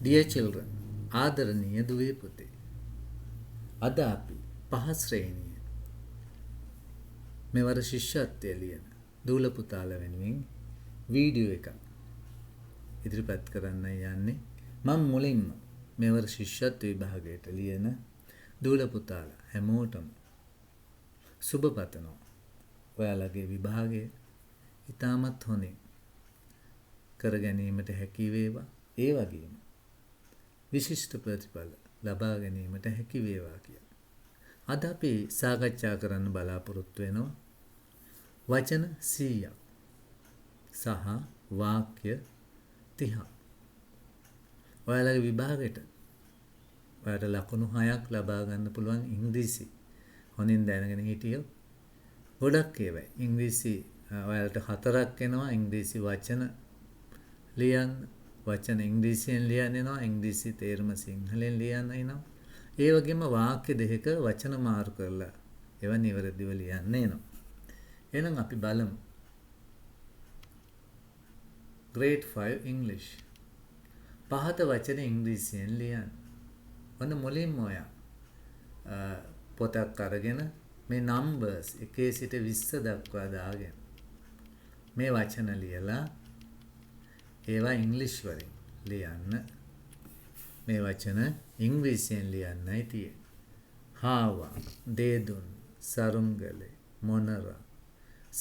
Dear children, ආදරණීය දුවේ පුතේ. අද අපි පහ ශ්‍රේණිය මෙවර ශිෂ්‍යත්වය ලියන දූල පුතාලා වෙනුවෙන් වීඩියෝ එකක් ඉදිරිපත් කරන්න යන්නේ. මම මුලින්ම මෙවර ශිෂ්‍යත්ව විභාගයට ලියන දූල පුතාලා හැමෝටම සුබ පතනවා. ඔයාලගේ විභාගය ඉතාමත් හොඳින් කර ගැනීමට හැකි වේවා. ඒ වගේම විශිෂ්ට ප්‍රතිඵල ලබා ගැනීමට හැකි වේවා කියලා. අද අපි සාකච්ඡා කරන්න බලාපොරොත්තු වෙනවා වචන 100ක් සහ වාක්‍ය 30ක්. ඔයාලගේ විභාගයට ඔයාලට ලකුණු 6ක් ලබා ගන්න පුළුවන් ඉංග්‍රීසි හොඳින් දැනගෙන හිටියොත් ගොඩක් ඒවා. ඉංග්‍රීසි ඔයාලට 4ක් එනවා. ඉංග්‍රීසි වචන ලියන්න, වචන ඉංග්‍රීසියෙන් ලියන්න එනවා, ඉංග්‍රීසි තේරුම සිංහලෙන් ලියන්න එනවා. ඒ වගේම වාක්‍ය දෙකක වචන මාරු කරලා ඒවා නිවැරදිව ලියන්න එනවා. එහෙනම් අපි බලමු. Grade 5 English. පහත වචන ඉංග්‍රීසියෙන් ලියන්න. ඔන්න මුලින්ම ඔයා පොතක් අරගෙන මේ numbers 1 සිට 20 දක්වා දාගෙන මේ වචන ලියලා ඒවා ඉංග්‍රීසි වලින් ලියන්න. මේ වචන ඉංග්‍රීසියෙන් ලියන්නයි තියෙන්නේ. හාවා, දේදුන්, සරුංගලේ, මොනරා,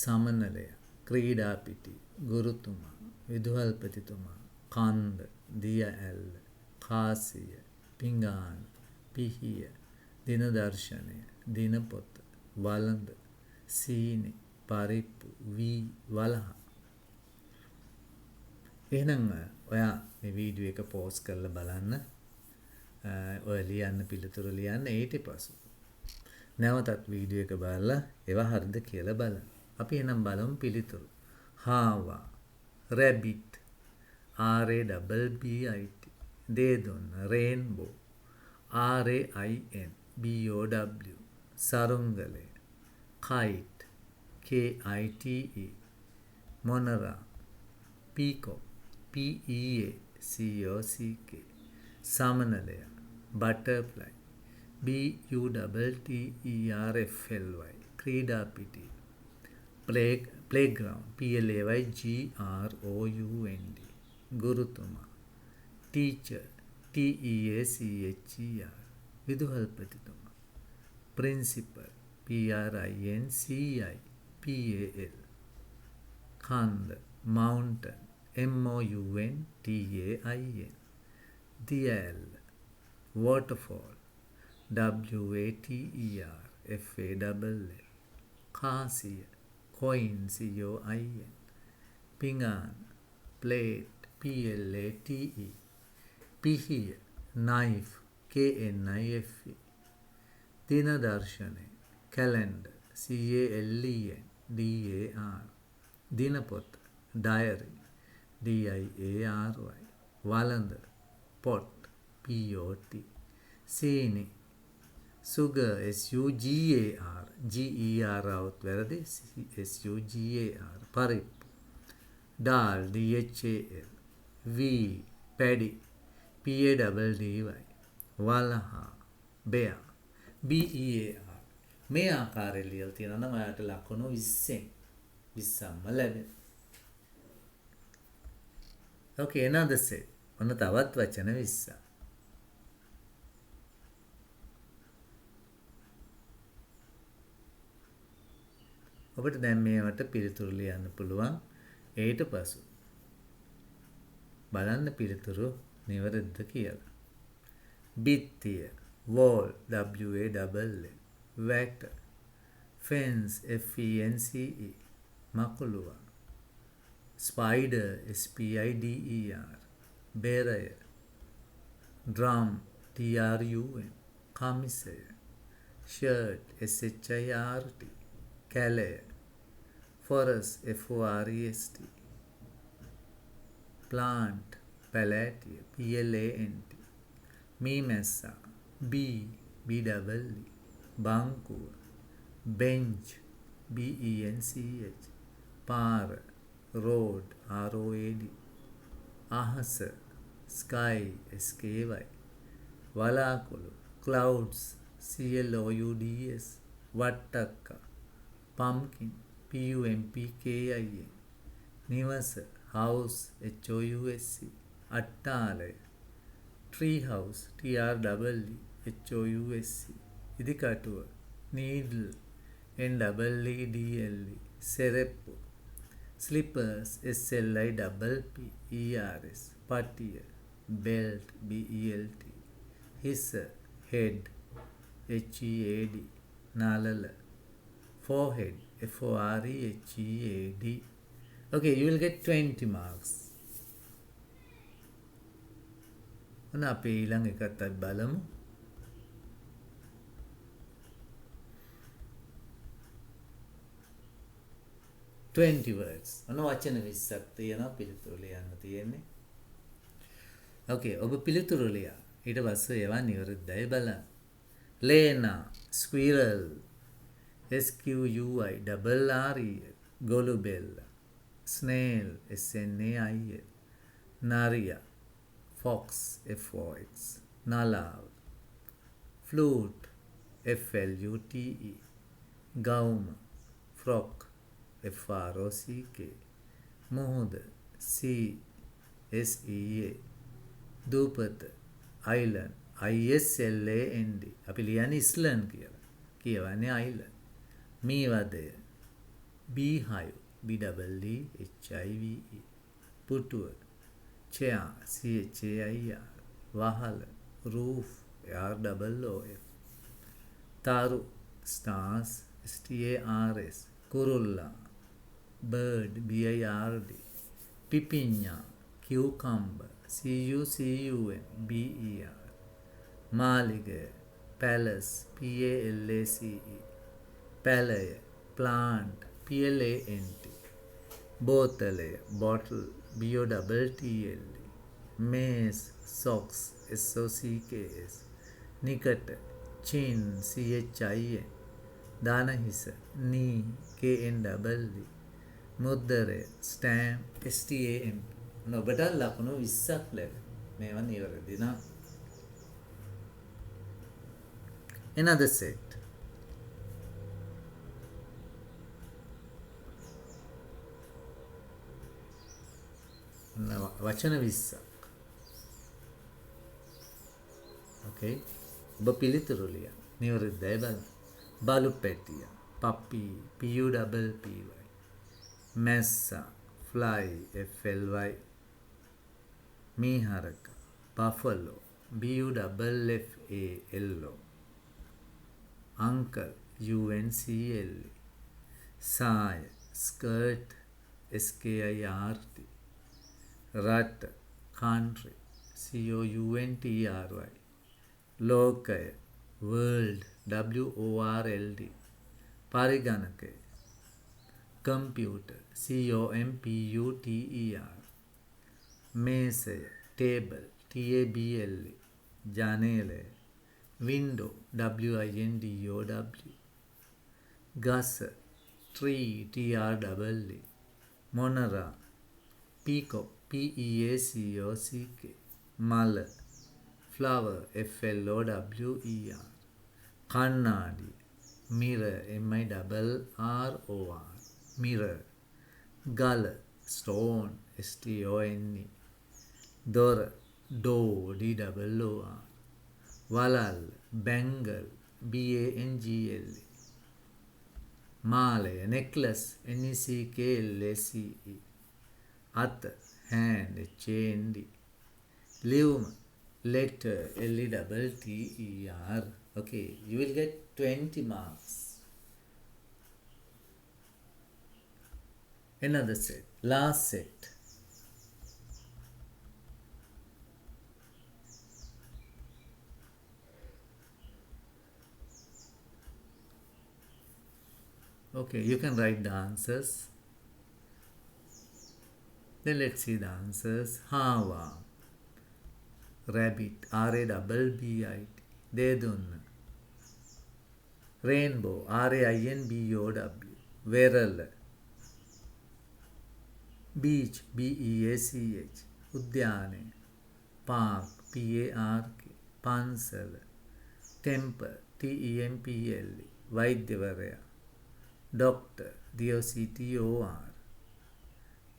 සමනලය, ක්‍රීඩා පිටි, ගුරුතුමා, විදුහල්පතිතුමා, කන්ද, දිය ඇල්ල, කාසිය, පිඟාන, පිහිය, දින දර්ශනය, දිනපොත, වළඳ, සීනි, පරිප්පු, වී, වලහ. එහෙනම් ඔයා මේ වීඩියෝ එක පෝස් කරලා බලන්න. ඔය ලියන්න පිළිතුරු ලියන්න. ඊට පස්සේ නැවතත් වීඩියෝ එක බලලා ඒවා හරිද කියලා බලන්න. අපි එහෙනම් බලමු පිළිතුරු. හාවා, rabbit, RABBIT, දේදුන්න, rainbow, RAINBOW, සරුංගලය, kite, KITE, මොනරා, peacock, PEACOCK, සමනලය, butterfly, BUTTERFLY, ක්‍රීඩා පිටි, playground, PLAYGROUND, ගුරුතුමා, teacher, TEACHER, විදුහල්පතිතුමා, principal, PRINCIPAL, කන්ද, mountain, MOUNTAIN, දිය ඇල්ල, waterfall, WATERFALL, කාසිය, coin, COIN, පිඟාන, plate, PLATE, පිහිය, knife, KNIFE, දින දර්ශනය, calendar, CALENDAR, දිනපොත, diary, DIARY, වළඳ, pot, POT, සීනි, sugar, SUGAR, GER આવત වැරදි, SUGAR, පරිප්පු, dal, DHAL, wheel, paddy, PADDY, වලහා, bear, BEAR. මේ ආකාරයෙන් ලියලා තියෙනවා නම් ඔයාලට ලකුණු 20න් 20ක්ම ලැබෙනවා. Okay, another set. ඔන්න තවත් වචන 20ක්. ඔබට දැන් මේවට පිළිතුරු ලියන්න පුළුවන්. ඊට පසු බලන්න පිළිතුරු නිවැරදිද කියලා. බිත්තිය, wall, WALL, වැට, fence, FENCE, මකුලුවා, spider, SPIDER, බෙරය, drum, TRUM, කමිසය, shirt, SHIRT, කැලය, forest, FOREST, plant, palatial, PLANT, මීමැස්සා, bee, BEE, බංකුව, bench, BENCH, පාර, road, ROAD, අහස, sky, sky, වලාකුළු, clouds, clouds, වට්ටක්ක, pumpkin, pumpkin, නිවස, house, house, අට්ටාලය, tree house, tree, ඉදිකටුව, needle, needle, සෙරෙප්පු, slippers, slippers, පටිය, belt, belt, හිස, head, head, නළල, forehead, forehead. Okay, you will get 20 marks. ඔන්න අපි ඊළඟ එකත් බලමු. words. ඔන්න වචන 20ක් තියෙනවා පිළිතුරු ලියන්න තියෙන්නේ. Okay, ඔබ පිළිතුරු ලියා. ඊට පස්සේ ඒවා නිවැරදියි බලන්න. Lena, squirrel, SQUIRRE, golubella, snail, SNAIL, naria, fox, FOX, nalav, flute, FLUTE, gaum, frock, FROCK, muhuda, CSEA, dupata, island, ISLAND. අපි ලියන්නේ ඉස්ලන්ඩ් කියලා. කියවන්නේ island. මීවදය, beehive, BEEHIVE, පුටුව, chair, CHAIR, වහල, roof, ROOF, taru, stars, STARS, kurulla, bird, BIRD, pipinya, cucumber, CUCUM, BER, maliga, palace, PALACE, palaya, plant, PLANT, bottle, bottle, BOTTLE, maze, socks, SOCKS, nikata, chin, CHIN, danahisa, knee, KNEE, මුද්දරය, stamp, STAMP. ඔබට ලකුණු 20ක් ලැබෙනවා. මේවා නිවැරදි නම්. Another set. වචන 20ක්. Okay. ඔබ පිළිතුරු ලියන්න. නිවැරදියි බලන්න. බලු පැටිය, puppy, PUPPY, massa, fly, FLY, මීහරක, buffalo, BUFFALO, uncle, UNCLE, සාය, skirt, SKIRT, රට, country, COUNTRY, ලෝකය, world, WORLD, පරිගණකය, computer, COMPUTER, මේසය, table, TABLE, ජනේලය, window, WINDOW, ගස, tree, TREE, මොනරා, peacock, PEACOCK, මල, flower, FLOWER, කණ්ණාඩි, mirror, MIRROR, mirror, ගල, stone, STONE, දොර, door, DOOR, වලල්, bangle, BANGLE, මාලය, necklace, NECKLACE, අත, hand, HAND, ලියුම, letter, LETTER. Okay, you will get 20 marks. Another set, last set. Okay, you can write the answers. Then let's see the answers. Hava, rabbit, RABBIT, Dedunna, rainbow, RAINBOW, Verala, beach, BEACH, Udyane, park, P-A-R-K, pansala, temple, T-E-M-P-L-E, වෛද්‍යවරයා, doctor, D-O-C-T-O-R,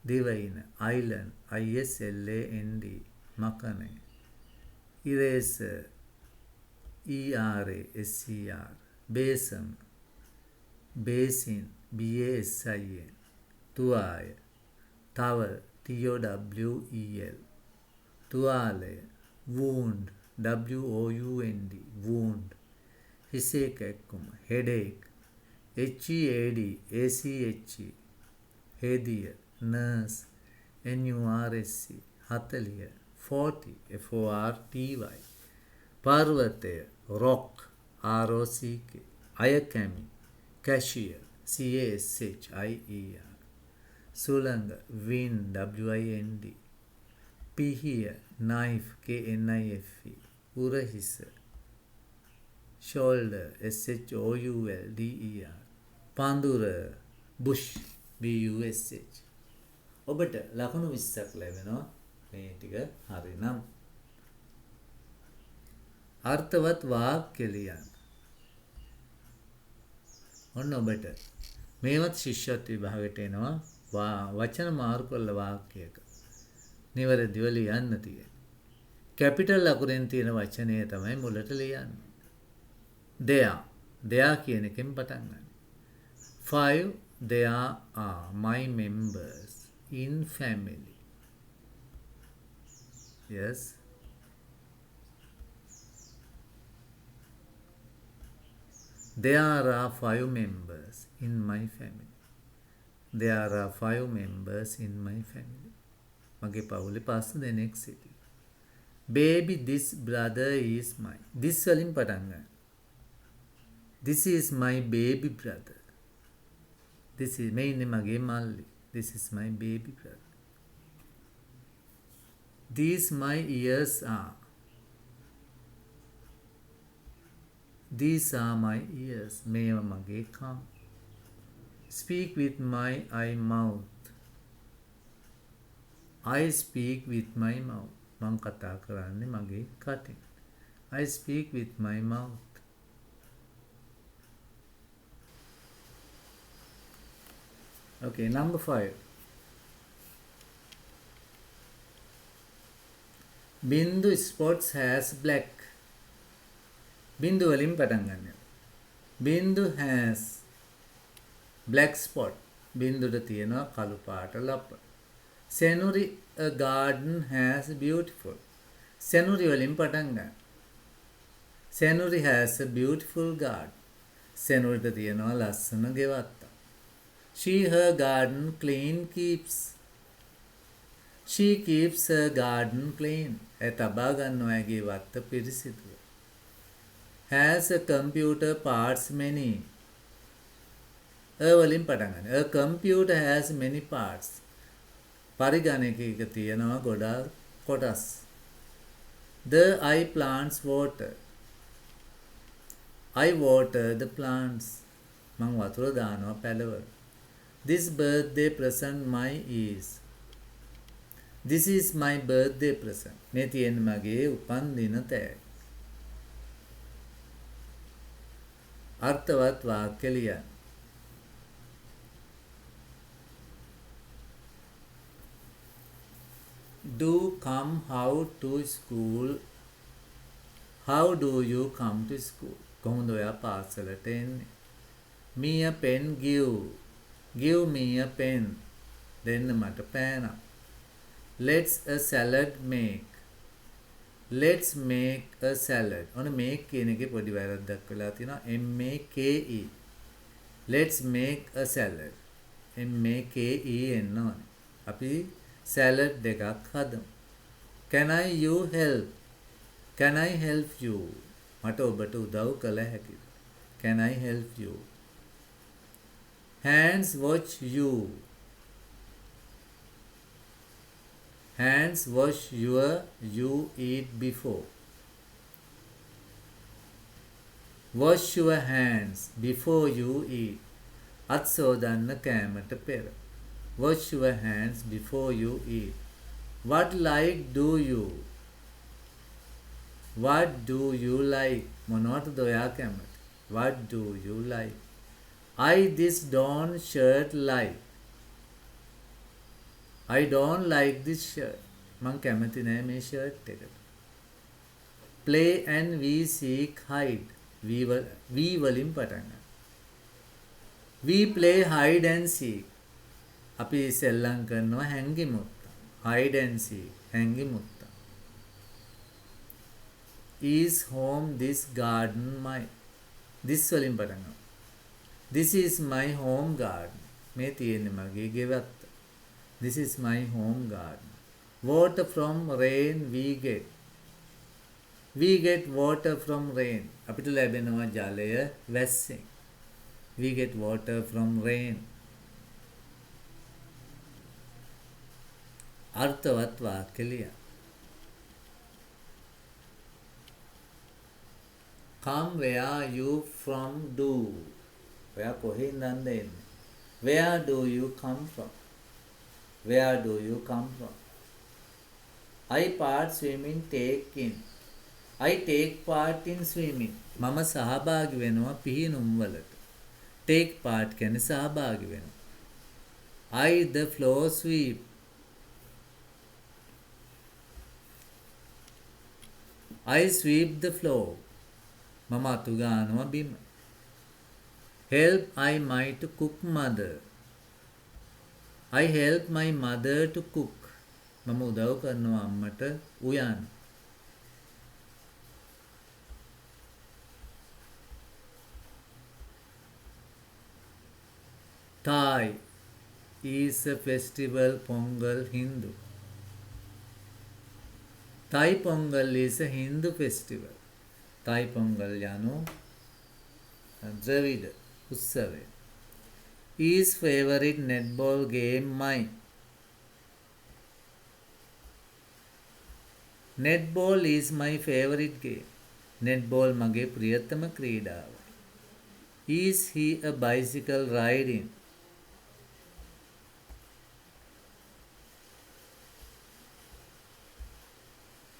දිවයින, island, I-S-L-A-N-D, මකනේ, eraser, E-R-A-S-E-R, basin, basin, B-A-S-I-N, තුවාය, towel, T-O-W-E-L, තුවාලය, wound, W-O-U-N-D, wound, හිසේ කැක්කුම, headache, H-E-A-D-A-C-H-E, හෙදිය, nurse, N-U-R-S-E, 40, 40, F-O-R-T-Y, පර්වතය, rock, R-O-C-K, අයකැමි, cashier, C-A-S-H-I-E-R, සුළඟ, wind, W-I-N-D, පිහිය, knife, K-N-I-F-E, උරහිස, shoulder, S-H-O-U-L-D-E-R, පඳුර, bush, B-U-S-H. ඔබට ලකුණු 20ක් ලැබෙනවා මේ ටික හරිනම්. අර්ථවත් වාක්‍ය ලියන්න. ඔන්න ඔබට මේවත් ශිෂ්‍යත්ව විභාගයට එනවා වචන මාරු කළ වාක්‍යයක. නිවැරදිව ලියන්න තියෙන්නේ. කැපිටල් අකුරෙන් තියෙන වචනය තමයි මුලට ලියන්නේ. දෙයා කියන එකෙන් පටන් ගන්න. 5 there are my members in family. Yes. There are 5 members in my family. There are 5 members in my family. මගේ පවුලේ 5 දෙනෙක් සිටිනවා. Baby, this brother is mine. This වලින් පටන් ගන්න. This is my baby brother. This is මේ ඉන්නේ මගේ මල්ලි. This is my baby brother. These my ears are. These are my ears. මේවා මගේ කන්. Speak with my eye mouth. I speak with my mouth. මං කතා කරන්නේ මගේ කටින්. I speak with my mouth. Okay, number 5. Bindu spots has black. Bindu වලින් පටන් ගන්න. Bindu has black spot. බින්දුට තියෙනවා කළු පාට ලප. Senuri, a garden has beautiful. Senuri වලින් පටන් ගන්න. Senuri has a beautiful garden. Senuriට තියෙනවා ලස්සන ගෙවත්ත. She her garden clean keeps. She keeps her garden clean. ඒ තබා ගන්නවා ඇගේ වත්ත පිරිසිදුව. Has a computer parts many. වලින් පටන් ගන්න. A computer has many parts. පරිගණකයක තියෙනවා ගොඩාක් කොටස්. The I plants water. I water the plants. මං වතුර දානවා පැලවල. This birthday present my is. This is my birthday present. මේ තියෙන්නේ මගේ උපන්දින තෑග්ග. අර්ථවත් වාක්‍ය ලියන්න. Do come how to school. How do you come to school? කොහොමද ඔයා පාසලට එන්නේ? Me a pen give. Give me a pen. දෙන්න මට පෑනක්. Let's a salad make. Let's make a salad. ඔන්න make කියන එකේ පොඩි වැරද්දක් වෙලා තියෙනවා. M-A-K-E. Let's make a salad. M-A-K-E එන්න ඕනේ. අපි salad දෙකක් හදමු. Can I you help? Can I help you? මට ඔබට උදව් කළ හැකිද? Can I help you? Hands wash you. Hands wash your you eat before. Wash your hands before you eat. අත් සෝදන්න කෑමට පෙර. Wash your hands before you eat. What light do you? What do you like? මොනවටද ඔයා කැමති? What do you like? I this don't shirt like. I don't like this shirt. මං කැමති නෑ මේ shirt එකට. Play and we seek hide. We වලින් පටන් ගන්න. We play hide and seek. අපි සෙල්ලම් කරනවා හැංගි මුත්තා. Hide and seek. හැංගි මුත්තා. Is home this garden my? This වලින් පටන් ගන්න. This is my home garden. මේ තියෙන්නේ මගේ ගෙවත්ත. This is my home garden. Water from rain we get. We get water from rain. අපිට ලැබෙනවා ජලය වැස්සෙන්. We get water from rain. අර්ථවත් වාක්‍ය ලියන්න. Come where you from do. ඔයා කොහෙන්ද එන්නේ? Where do you come from? Where do you come from? I part swimming take in. I take part in swimming. මම සහභාගී වෙනවා පිහිනුම් වලට. Take part කියන්නේ සහභාගී වෙනවා. I the floor sweep. I sweep the floor. මම අතු ගන්නවා බිම. Help I my to cook mother. I help my mother to cook. මම උදව් කරනවා අම්මට උයන්න. Thai is a festival Pongal Hindu. Thai Pongal is a Hindu festival. Thai Pongal යනු ද්‍රවිඩ උත්සවය. Is favorite netball game mine? Netball is my favorite game. Netball මගේ ප්‍රියතම ක්‍රීඩාව. Is he a bicycle riding?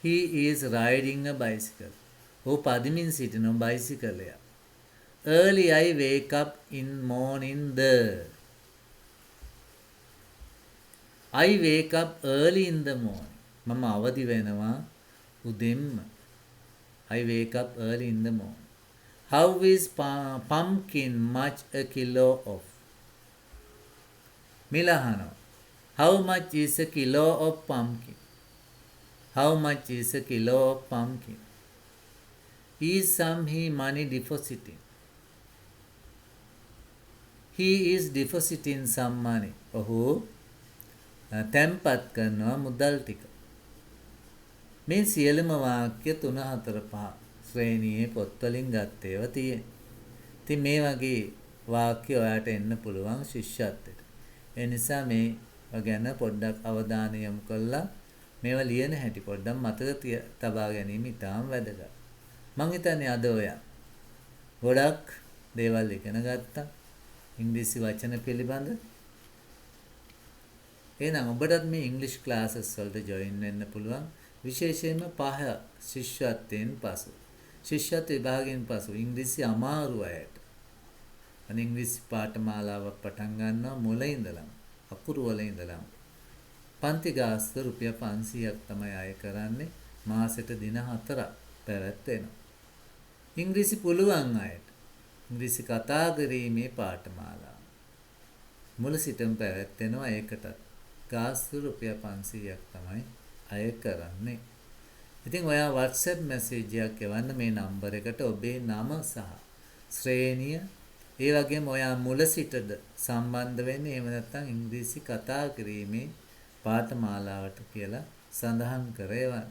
He is riding a bicycle. ඔහු පදිමින් සිටින බයිසිකලයක්. Early I wake up in morning the. I wake up early in the morning. මම අවදි වෙනවා උදෙන්ම. I wake up early in the morning. How is pumpkin much a kilo of? මිලහනවා. How much is a kilo of pumpkin? How much is a kilo of pumpkin? Is some he money depositing? He is depositing some money. ඔහු තැන්පත් කරනවා මුදල් ටික. මේ සියලුම වාක්‍ය 3 4 5 ශ්‍රේණියේ පොත්වලින් ගත්ත ඒවා තියෙනවා. ඉතින් මේ වගේ වාක්‍ය ඔයාට එන්න පුළුවන් ශිෂ්‍යත්වයට. ඒ නිසා මේ ගැන පොඩ්ඩක් අවධානය යොමු කරලා මේවා ලියන හැටි පොඩ්ඩක් මතක තබා ගැනීම ඉතාම වැදගත්. මං හිතන්නේ අද ඔයා ගොඩක් දේවල් ඉගෙන ගත්තා ඉංග්‍රීසි වචන පිළිබඳ. එහෙනම් ඔබටත් මේ ඉංග්‍රීසි ක්ලාසස් වලට ජොයින් වෙන්න පුළුවන්. විශේෂයෙන්ම 5 ශිෂ්‍යත්වයෙන් පසු. ශිෂ්‍යත්ව විභාගයෙන් පසු ඉංග්‍රීසි අමාරු අයට. අනේ ඉංග්‍රීසි පාඨමාලාවක් පටන් ගන්නවා මුල ඉඳලම අකුරු වල ඉඳලම. පන්ති ගාස්තු රුපියල් 500ක් තමයි අය කරන්නේ. මාසෙට දින 4ක් පැවැත්වෙනවා. ඉංග්‍රීසි පුළුවන් අයට ඉංග්‍රීසි කතා කිරීමේ පාඨමාලාව මුල සිටම පැවැත්වෙනවා. ඒකට ගාස්තු රුපියල් 500ක් තමයි අය කරන්නේ. ඉතින් ඔයා WhatsApp message එකක් එවන්න මේ නම්බර එකට ඔබේ නම සහ ශ්‍රේණිය ඒ වගේම ඔයා මුල සිටද සම්බන්ධ වෙන්නේ එහෙම නැත්නම් ඉංග්‍රීසි කතා කිරීමේ පාඨමාලාවට කියලා සඳහන් කරේවා.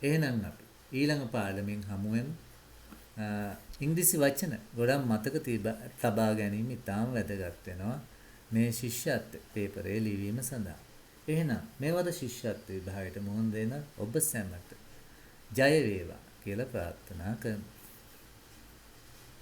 එහෙනම් අපි ඊළඟ පාඩමෙන් හමු වෙමු. ඉංග්‍රීසි වචන ගොඩක් මතක තබා ගැනීම ඉතාම වැදගත් වෙනවා මේ ශිෂ්‍යත්ව පේපරේ ලිවීම සඳහා. එහෙනම් මේවද ශිෂ්‍යත්ව විභාගයට මුහුණ දෙන ඔබ සැමට ජය වේවා කියලා ප්‍රාර්ථනා කරමු.